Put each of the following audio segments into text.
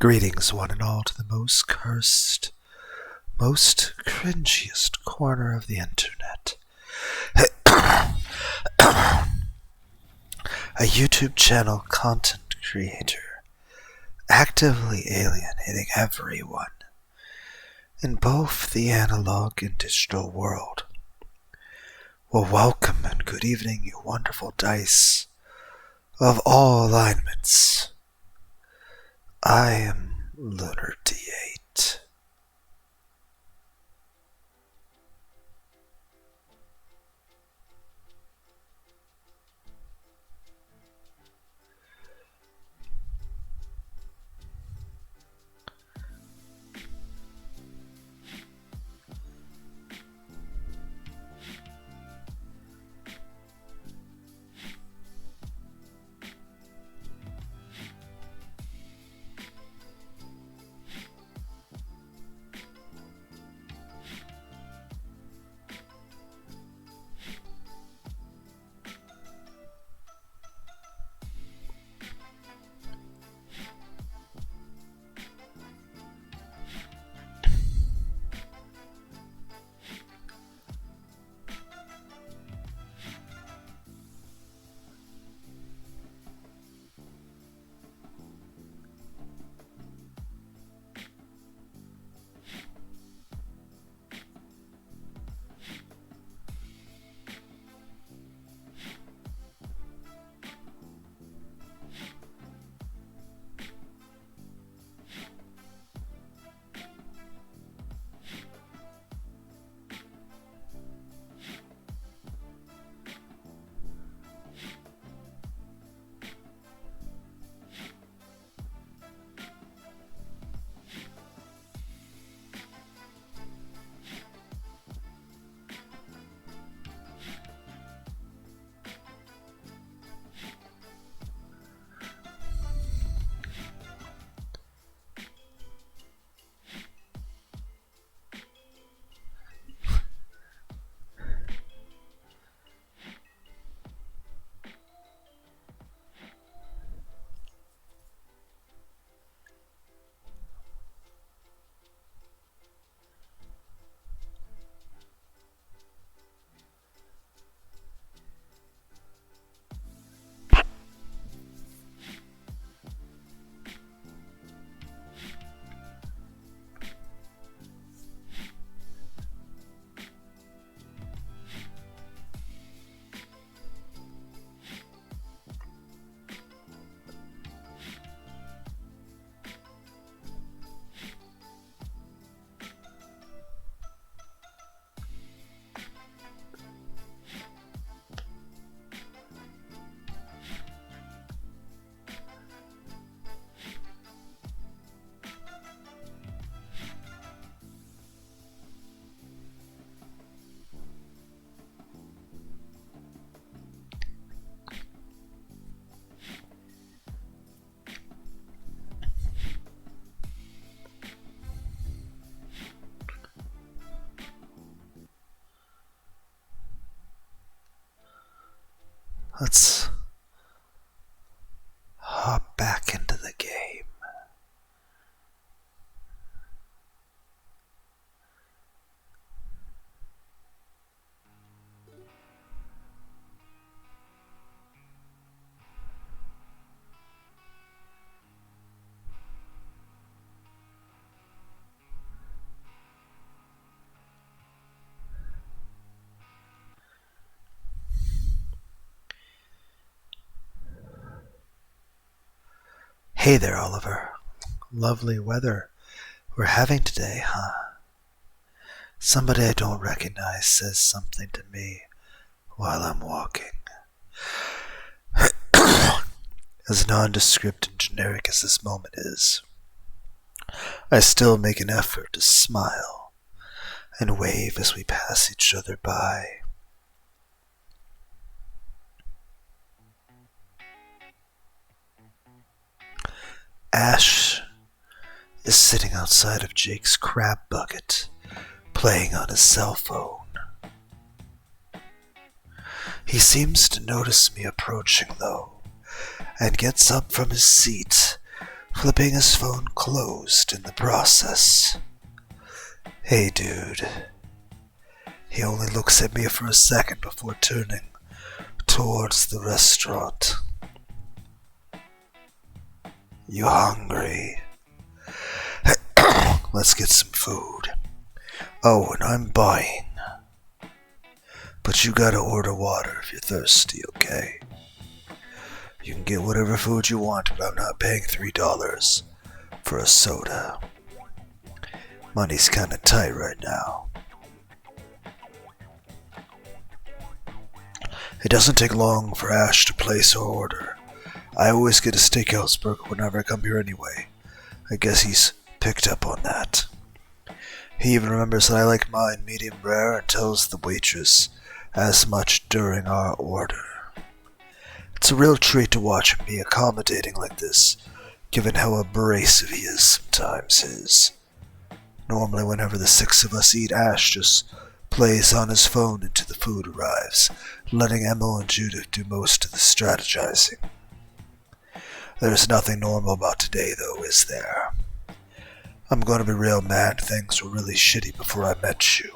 Greetings, one and all, to the most cursed, most cringiest corner of the internet. A YouTube channel content creator, actively alienating everyone in both the analog and digital world. Well, welcome and good evening, you wonderful dice of all alignments. I am Lunar D8. Let's hop back into the game. Hey there, Oliver. Lovely weather we're having today, huh? Somebody I don't recognize says something to me while I'm walking. As nondescript and generic as this moment is, I still make an effort to smile and wave as we pass each other by. Ash is sitting outside of Jake's crab bucket, playing on his cell phone. He seems to notice me approaching, though, and gets up from his seat, flipping his phone closed in the process. Hey, dude. He only looks at me for a second before turning towards the restaurant. You hungry? Let's get some food. Oh, and I'm buying. But you gotta order water if you're thirsty, okay? You can get whatever food you want, but I'm not paying $3 for a soda. Money's kinda tight right now. It doesn't take long for Ash to place her order. I always get a steakhouse burger whenever I come here anyway. I guess he's picked up on that. He even remembers that I like mine medium rare and tells the waitress as much during our order. It's a real treat to watch him be accommodating like this, given how abrasive he is sometimes. Normally whenever the six of us eat, Ash just plays on his phone until the food arrives, letting Emma and Judith do most of the strategizing. There's nothing normal about today though, is there? I'm gonna be real mad things were really shitty before I met you.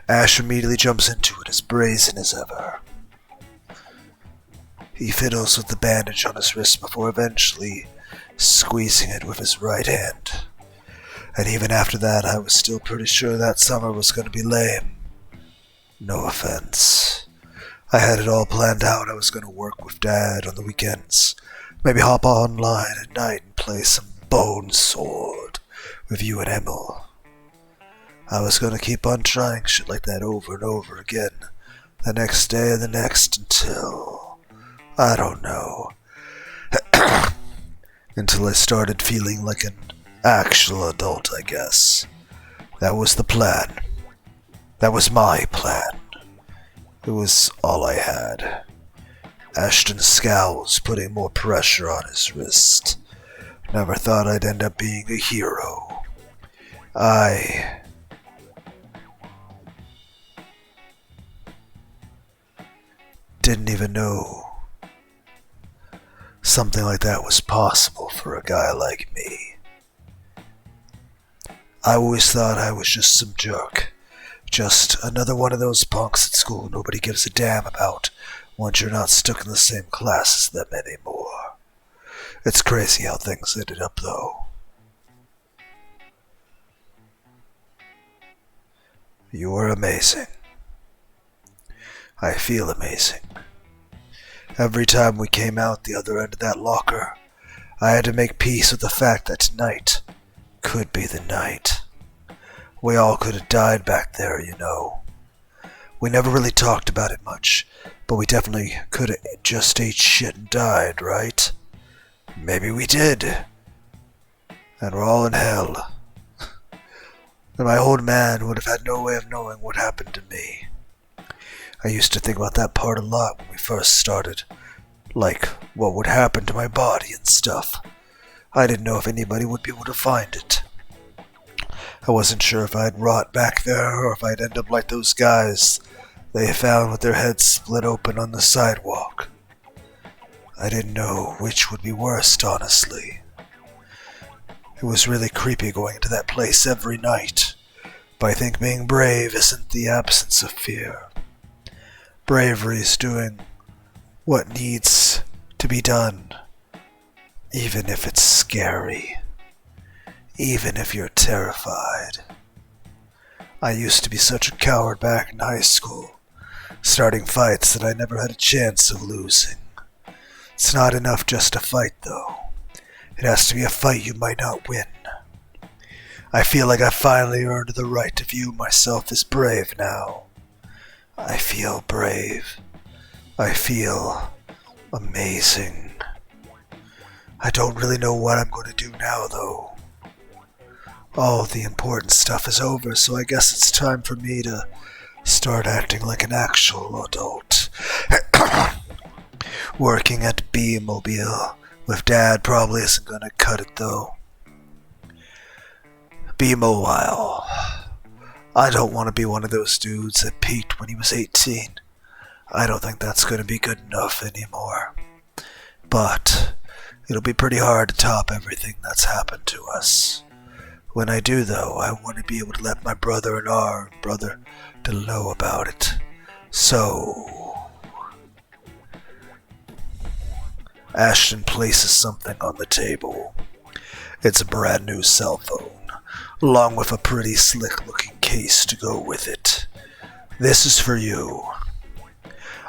Ash immediately jumps into it as brazen as ever. He fiddles with the bandage on his wrist before eventually squeezing it with his right hand. And even after that, I was still pretty sure that summer was going to be lame. No offense. I had it all planned out. I was going to work with Dad on the weekends. Maybe hop online at night and play some Bone Sword with you and Emil. I was going to keep on trying shit like that over and over again. The next day and the next until... I don't know. Until I started feeling like an actual adult, I guess. That was the plan. That was my plan. It was all I had. Ashton scowls, putting more pressure on his wrist. Never thought I'd end up being a hero. I didn't even know something like that was possible for a guy like me. I always thought I was just some jerk. Just another one of those punks at school nobody gives a damn about once you're not stuck in the same class as them anymore. It's crazy how things ended up though. You were amazing. I feel amazing. Every time we came out the other end of that locker, I had to make peace with the fact that tonight could be the night. We all could have died back there, you know. We never really talked about it much, but we definitely could have just ate shit and died, right? Maybe we did. And we're all in hell. And my old man would have had no way of knowing what happened to me. I used to think about that part a lot when we first started. Like, what would happen to my body and stuff. I didn't know if anybody would be able to find it. I wasn't sure if I'd rot back there or if I'd end up like those guys they found with their heads split open on the sidewalk. I didn't know which would be worst, honestly. It was really creepy going into that place every night, but I think being brave isn't the absence of fear. Bravery is doing what needs to be done, even if it's scary, even if you're terrified. I used to be such a coward back in high school, starting fights that I never had a chance of losing. It's not enough just to fight, though. It has to be a fight you might not win. I feel like I finally earned the right to view myself as brave now. I feel brave. I feel amazing. I don't really know what I'm going to do now, though. All the important stuff is over, so I guess it's time for me to start acting like an actual adult. Working at B-Mobile with Dad probably isn't going to cut it, though. B-Mobile. I don't want to be one of those dudes that peaked when he was 18. I don't think that's going to be good enough anymore. But It'll be pretty hard to top everything that's happened to us. When I do, though, I want to be able to let my brother and our brother to know about it. So, Ashton places something on the table. It's a brand new cell phone, along with a pretty slick-looking case to go with it. This is for you.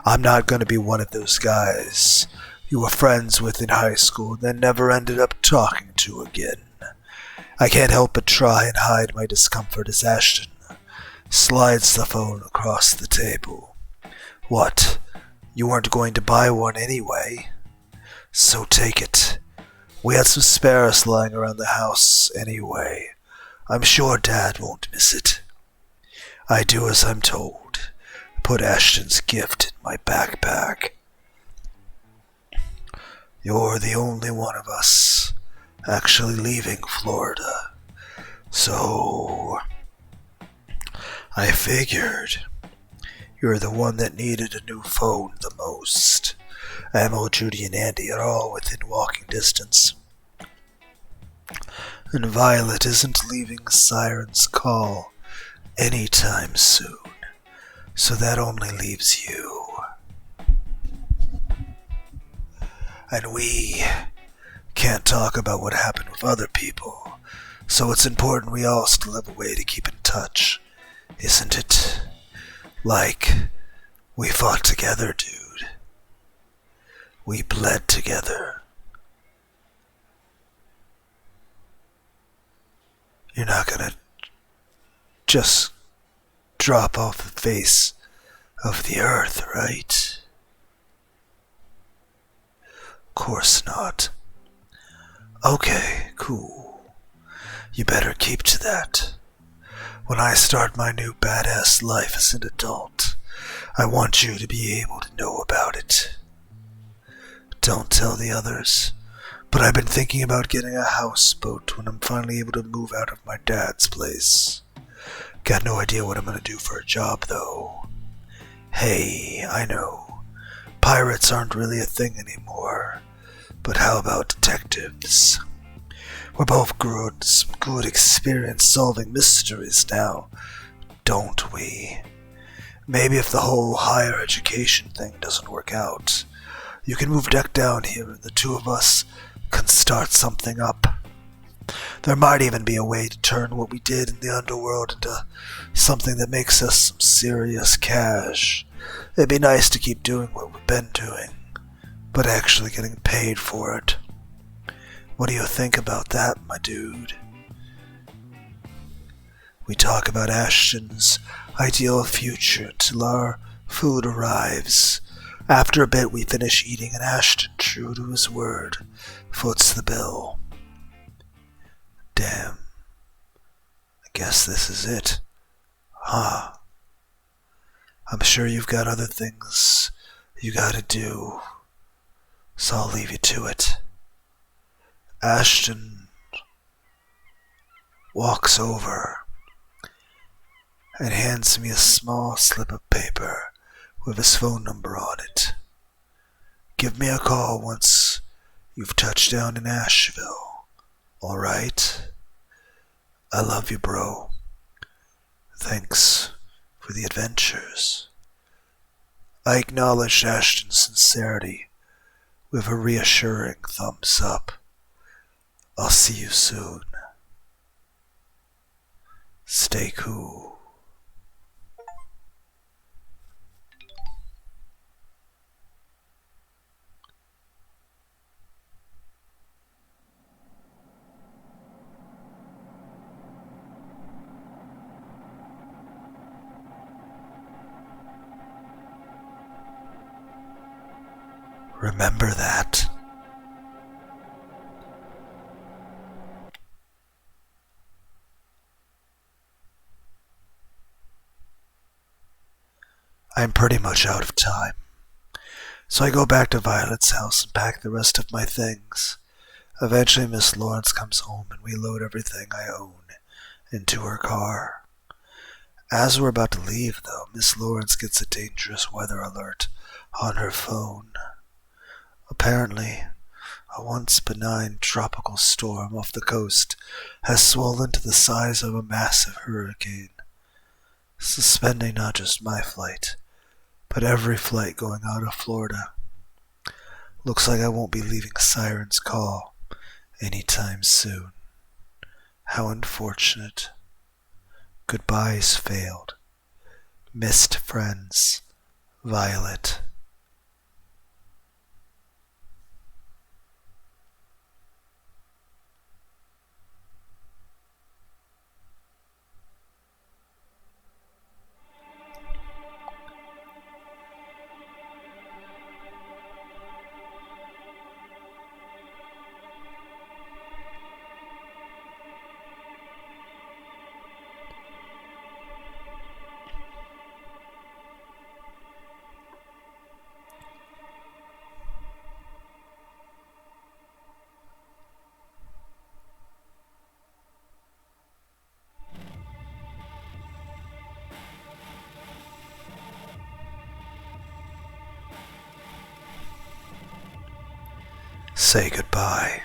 I'm not going to be one of those guys you were friends with in high school and then never ended up talking to again. I can't help but try and hide my discomfort as Ashton slides the phone across the table. What? You weren't going to buy one anyway? So take it. We had some spares lying around the house anyway. I'm sure Dad won't miss it. I do as I'm told. Put Ashton's gift in my backpack. You're the only one of us actually leaving Florida. So I figured you're the one that needed a new phone the most. Emma, Judy, and Andy are all within walking distance. And Violet isn't leaving Siren's Call anytime soon. So that only leaves you. And we can't talk about what happened with other people, so it's important we all still have a way to keep in touch, isn't it? Like, we fought together, dude. We bled together. You're not gonna just drop off the face of the earth, right? Of course not. Okay, cool. You better keep to that. When I start my new badass life as an adult, I want you to be able to know about it. Don't tell the others, but I've been thinking about getting a houseboat when I'm finally able to move out of my dad's place. Got no idea what I'm gonna do for a job, though. Hey, I know, pirates aren't really a thing anymore, but how about detectives? We're both good experience solving mysteries now, don't we? Maybe if the whole higher education thing doesn't work out, you can move deck down here and the two of us can start something up. There might even be a way to turn what we did in the underworld into something that makes us some serious cash. It'd be nice to keep doing what we've been doing, but actually getting paid for it. What do you think about that, my dude? We talk about Ashton's ideal future until our food arrives. After a bit, we finish eating, and Ashton, true to his word, foots the bill. Damn. I guess this is it. Huh. I'm sure you've got other things you gotta do, so I'll leave you to it. Ashton walks over and hands me a small slip of paper with his phone number on it. Give me a call once you've touched down in Asheville, alright? I love you, bro. Thanks for the adventures. I acknowledged Ashton's sincerity with a reassuring thumbs up. I'll see you soon. Stay cool. Remember that. I'm pretty much out of time, so I go back to Violet's house and pack the rest of my things. Eventually Miss Lawrence comes home and we load everything I own into her car. As we're about to leave, though, Miss Lawrence gets a dangerous weather alert on her phone. Apparently, A once benign tropical storm off the coast has swollen to the size of a massive hurricane, suspending not just my flight, but every flight going out of Florida. Looks like I won't be leaving Siren's Call anytime soon. How unfortunate. Goodbyes failed. Missed friends. Violet. Say goodbye.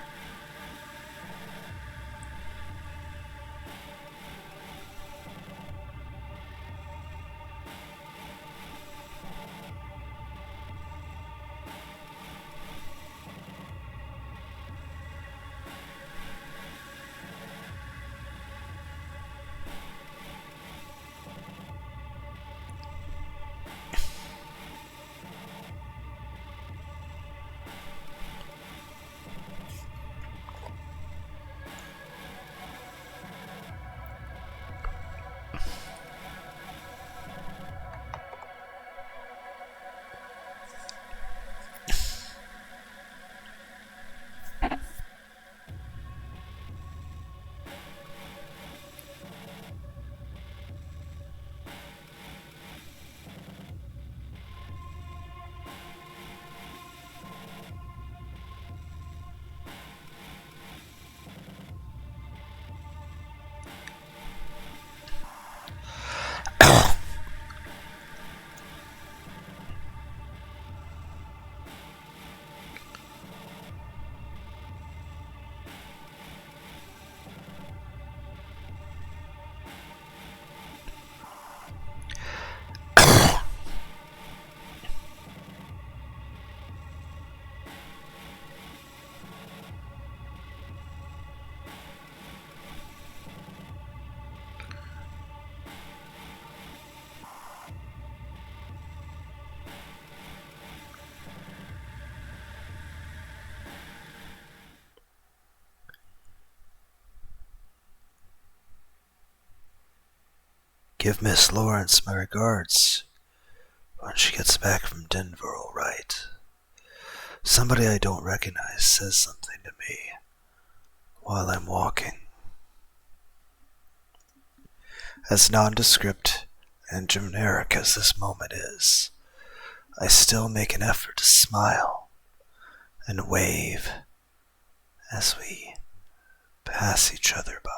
Give Miss Lawrence my regards when she gets back from Denver, all right. Somebody I don't recognize says something to me while I'm walking. As nondescript and generic as this moment is, I still make an effort to smile and wave as we pass each other by.